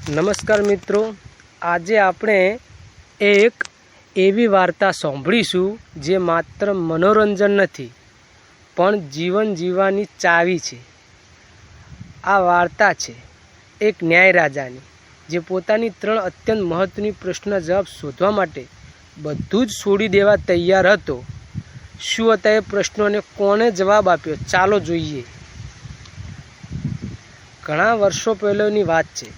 નમસ્કાર મિત્રો, આજે આપણે એક એવી વાર્તા સાંભળીશું જે માત્ર મનોરંજન નથી પણ જીવન જીવવાની ચાવી છે। આ વાર્તા છે એક ન્યાય રાજાની, જે પોતાની 3 અત્યંત મહત્વની પ્રશ્નના જવાબ શોધવા માટે બધું જ છોડી દેવા તૈયાર હતો। શું હતા એ પ્રશ્નો અને કોણે જવાબ આપ્યો, ચાલો જોઈએ। ઘણા વર્ષો પહેલાંની વાત છે।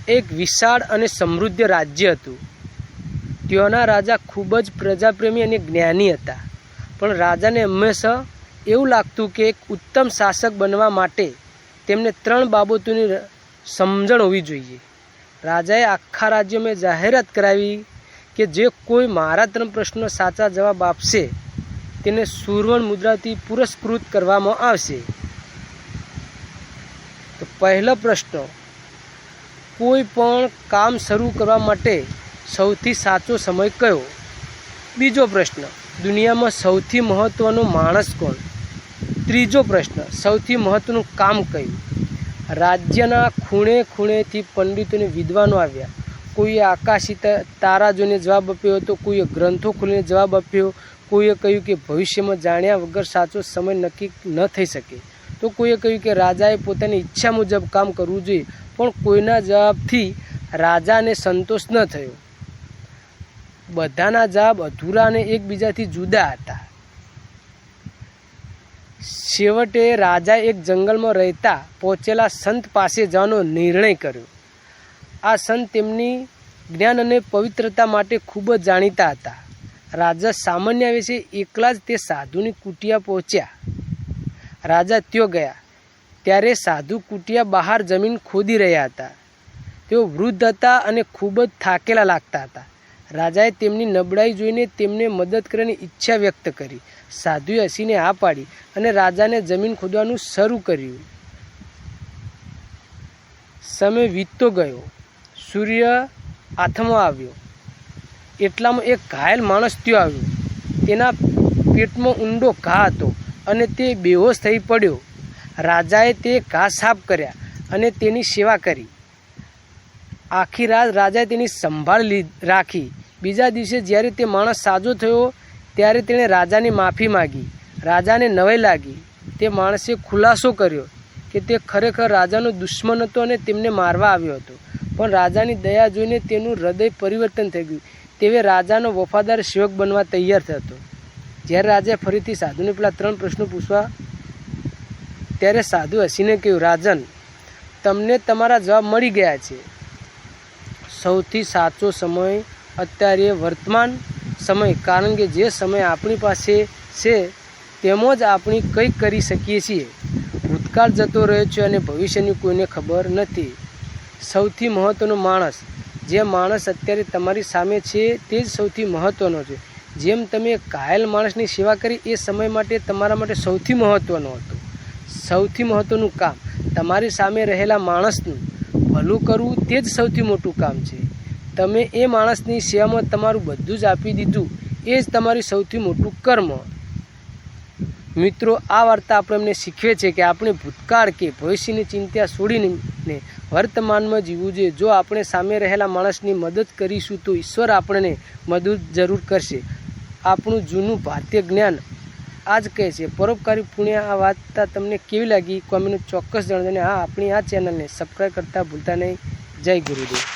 એક વિશાળ અને સમૃદ્ધ રાજ્ય હતું। ત્યાંના રાજા ખૂબ જ પ્રજાપ્રેમી અને જ્ઞાની હતા, પણ રાજાને હંમેશા એવું લાગતું કે એક ઉત્તમ શાસક બનવા માટે તેમને 3 બાબતોની સમજણ હોવી જોઈએ। રાજાએ આખા રાજ્યમાં જાહેરાત કરાવી કે જે કોઈ મારા 3 પ્રશ્નો સાચા જવાબ આપશે તેને સુવર્ણ મુદ્રાથી પુરસ્કૃત કરવામાં આવશે। તો પહેલો પ્રશ્ન, કોઈ પણ કામ શરૂ કરવા માટે સૌથી સાચો સમય કયો? બીજો પ્રશ્ન, દુનિયામાં સૌથી મહત્ત્વનો માણસ કોણ? ત્રીજો પ્રશ્ન, સૌથી મહત્ત્વનું કામ કયું? રાજ્યના ખૂણે ખૂણેથી પંડિતો અને વિદ્વાનો આવ્યા। કોઈએ આકાશી તારા જોઈને જવાબ આપ્યો હતો, કોઈએ ગ્રંથો ખોલીને જવાબ આપ્યો, કોઈએ કહ્યું કે ભવિષ્યમાં જાણ્યા વગર સાચો સમય નક્કી ન થઈ શકે, તો કોઈએ કહ્યું કે રાજાએ પોતાની ઈચ્છા મુજબ કામ કરવું જોઈએ। પણ કોઈના જવાબથી રાજાને સંતોષ ન થયો। બધાના જવાબ અધૂરા અને એકબીજાથી જુદા હતા। છેવટે રાજાએ એક જંગલમાં રહેતા પહોંચેલા સંત પાસે જવાનો નિર્ણય કર્યો। આ સંત તેમની જ્ઞાન અને પવિત્રતા માટે ખૂબ જ જાણીતા હતા। રાજા સામાન્ય વેશે એકલા જ તે સાધુની કુટિયા પહોંચ્યા। રાજા ત્યાં ગયા ત્યારે સાધુ કુટિયા બહાર જમીન ખોદી રહ્યા હતા। તેઓ વૃદ્ધ હતા અને ખૂબ જ થાકેલા લાગતા હતા। રાજાએ તેમની નબળાઈ જોઈને તેમને મદદ કરવાની ઈચ્છા વ્યક્ત કરી। સાધુએ હસીને હા પાડી અને રાજાને જમીન ખોદવાનું શરૂ કર્યું। સમય વીતતો ગયો, સૂર્ય આથમવા આવ્યો, એટલામાં એક ઘાયલ માણસ ત્યાં આવ્યો। તેના પેટમાં ઊંડો ઘા હતો અને તે બેહોશ થઈ પડ્યો। રાજાએ તે ઘા સાફ કર્યા અને તેની સેવા કરી। આખી રાત રાજાએ તેની સંભાળ રાખી। બીજા દિવસે જ્યારે તે માણસ સાજો થયો ત્યારે તેણે રાજાની માફી માગી। રાજાને નવાઈ લાગી। તે માણસે ખુલાસો કર્યો કે તે ખરેખર રાજાનો દુશ્મન હતો અને તેમને મારવા આવ્યો હતો, પણ રાજાની દયા જોઈને તેનું હૃદય પરિવર્તન થઈ ગયું। તે રાજાનો વફાદાર સેવક બનવા તૈયાર થયો। જ્યારે રાજાએ ફરીથી સાધુને પેલા 3 પ્રશ્નો પૂછવા ત્યારે સાધુ હસીને કહ્યું, રાજન, તમને તમારા જવાબ મળી ગયા છે। સૌથી સાચો સમય અત્યારે વર્તમાન સમય, કારણ કે જે સમય આપણી પાસે છે તેમાં જ આપણે કંઈક કરી શકીએ છીએ। ભૂતકાળ જતો રહ્યો છે અને ભવિષ્યની કોઈને ખબર નથી। સૌથી મહત્ત્વનો માણસ, જે માણસ અત્યારે તમારી સામે છે તે જ સૌથી મહત્ત્વનો છે। જેમ તમે ઘાયલ માણસની સેવા કરી એ સમય માટે તમારા માટે સૌથી મહત્ત્વનો હતો। સૌથી મહત્ત્વનું કામ તમારી સામે રહેલા માણસનું ભલું કરવું તે જ સૌથી મોટું કામ છે। તમે એ માણસની સેવામાં તમારું બધું જ આપી દીધું, એ જ તમારું સૌથી મોટું કર્મ। મિત્રો, આ વાર્તા આપણે એમને શીખવે છે કે આપણે ભૂતકાળ કે ભવિષ્યની ચિંતા છોડીને વર્તમાનમાં જીવવું જોઈએ। જો આપણે સામે રહેલા માણસની મદદ કરીશું તો ઈશ્વર આપણને મદદ જરૂર કરશે। આપણું જૂનું ભારતીય જ્ઞાન આ જ કહે છે। પરોપકારી પુણ્ય આ વાર્તા તમને કેવી લાગી કોમેન્ટમાં ચોક્કસ જણાવજો, અને હા, આપણી આ ચેનલને સબસ્ક્રાઈબ કરતા ભૂલતા નહીં। જય ગુરુદેવ।